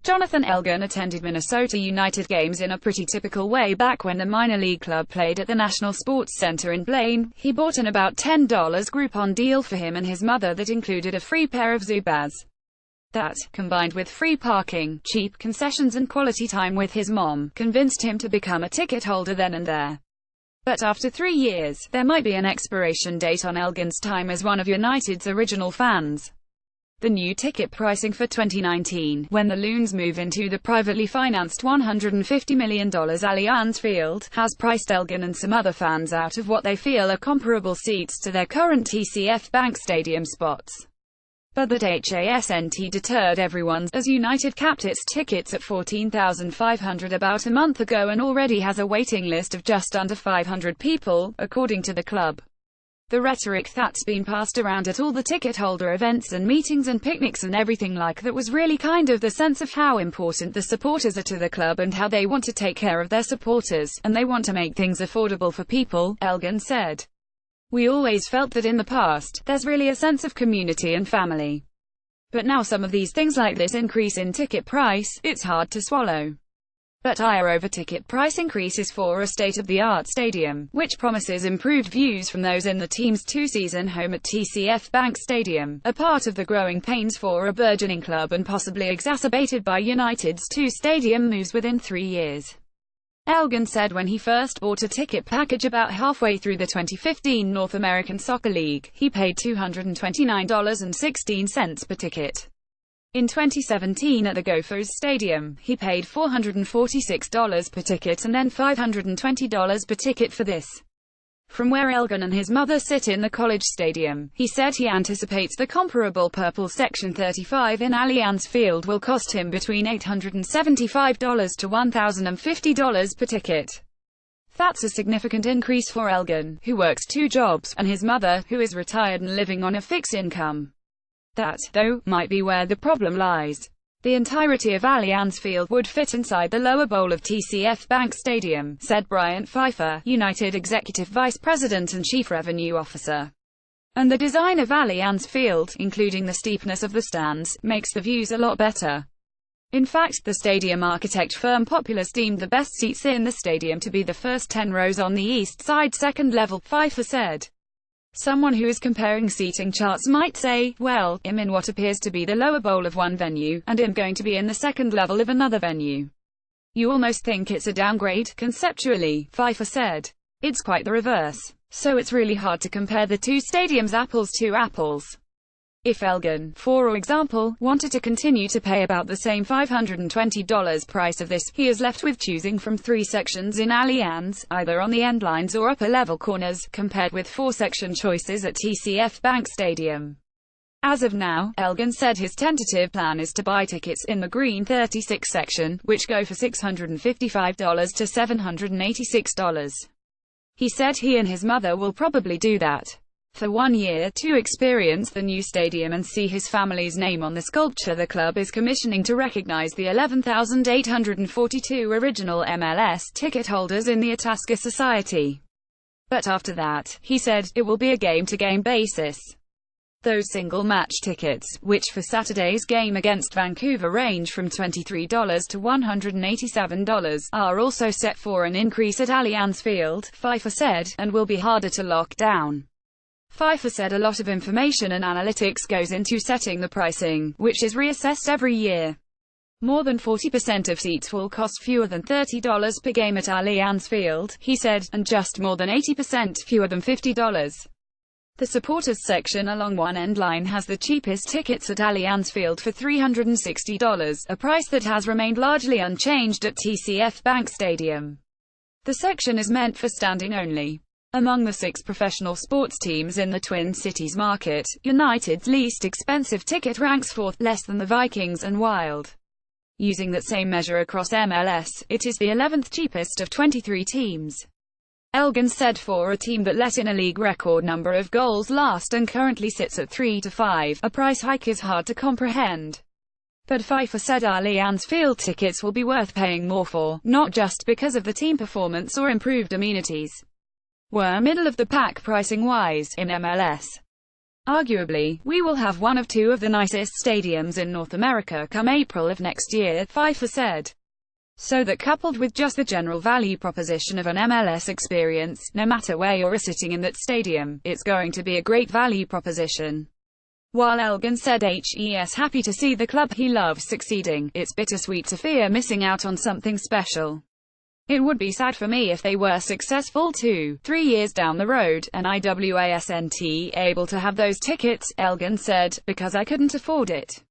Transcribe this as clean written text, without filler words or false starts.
Jonathan Elgin attended Minnesota United games in a pretty typical way back when the minor league club played at the National Sports Center in Blaine. He bought an about $10 Groupon deal for him and his mother that included a free pair of Zubaz. That, combined with free parking, cheap concessions and quality time with his mom, convinced him to become a ticket holder then and there. But after 3 years, there might be an expiration date on Elgin's time as one of United's original fans. The new ticket pricing for 2019, when the Loons move into the privately financed $150 million Allianz Field, has priced Elgin and some other fans out of what they feel are comparable seats to their current TCF Bank Stadium spots. But that hasn't deterred everyone, as United capped its tickets at 14,500 about a month ago and already has a waiting list of just under 500 people, according to the club. The rhetoric that's been passed around at all the ticket holder events and meetings and picnics and everything like that was really kind of the sense of how important the supporters are to the club and how they want to take care of their supporters, and they want to make things affordable for people, Elgin said. We always felt that in the past, there's really a sense of community and family. But now some of these things like this increase in ticket price, it's hard to swallow. But ire over ticket price increases for a state-of-the-art stadium, which promises improved views from those in the team's two-season home at TCF Bank Stadium, are part of the growing pains for a burgeoning club and possibly exacerbated by United's two stadium moves within 3 years. Elgin said when he first bought a ticket package about halfway through the 2015 North American Soccer League, he paid $229.16 per ticket. In 2017 at the Gophers Stadium, he paid $446 per ticket and then $520 per ticket for this. From where Elgin and his mother sit in the college stadium, he said he anticipates the comparable purple Section 35 in Allianz Field will cost him between $875 to $1,050 per ticket. That's a significant increase for Elgin, who works 2 jobs, and his mother, who is retired and living on a fixed income. That, though, might be where the problem lies. The entirety of Allianz Field would fit inside the lower bowl of TCF Bank Stadium, said Bryant Pfeiffer, United Executive Vice President and Chief Revenue Officer. And the design of Allianz Field, including the steepness of the stands, makes the views a lot better. In fact, the stadium architect firm Populous deemed the best seats in the stadium to be the first 10 rows on the east side second level, Pfeiffer said. Someone who is comparing seating charts might say, well, I'm in what appears to be the lower bowl of one venue, and I'm going to be in the second level of another venue. You almost think it's a downgrade, conceptually, Pfeiffer said. It's quite the reverse. So it's really hard to compare the two stadiums apples to apples. If Elgin, for example, wanted to continue to pay about the same $520 price of this, he is left with choosing from 3 sections in Allianz, either on the endlines or upper-level corners, compared with 4-section choices at TCF Bank Stadium. As of now, Elgin said his tentative plan is to buy tickets in the green 36 section, which go for $655 to $786. He said he and his mother will probably do that for 1 year, to experience the new stadium and see his family's name on the sculpture the club is commissioning to recognize the 11,842 original MLS ticket holders in the Itasca Society. But after that, he said, it will be a game-to-game basis. Those single-match tickets, which for Saturday's game against Vancouver range from $23 to $187, are also set for an increase at Allianz Field, Pfeiffer said, and will be harder to lock down. Pfeiffer said a lot of information and analytics goes into setting the pricing, which is reassessed every year. More than 40% of seats will cost fewer than $30 per game at Allianz Field, he said, and just more than 80% fewer than $50. The supporters section along one end line has the cheapest tickets at Allianz Field for $360, a price that has remained largely unchanged at TCF Bank Stadium. The section is meant for standing only. Among the 6 professional sports teams in the Twin Cities market, United's least expensive ticket ranks 4th, less than the Vikings and Wild. Using that same measure across MLS, it is the 11th cheapest of 23 teams. Elgin said for a team that let in a league record number of goals last and currently sits at 3 to 5, a price hike is hard to comprehend. But Pfeiffer said Allianz Field tickets will be worth paying more for, not just because of the team performance or improved amenities. We're middle of the pack pricing-wise in MLS. Arguably, we will have one of two of the nicest stadiums in North America come April of next year, Pfeiffer said. So that coupled with just the general value proposition of an MLS experience, no matter where you're sitting in that stadium, it's going to be a great value proposition. While Elgin said he's happy to see the club he loves succeeding, it's bittersweet to fear missing out on something special. It would be sad for me if they were successful 2-3 years down the road, and I wasn't able to have those tickets, Elgin said, because I couldn't afford it.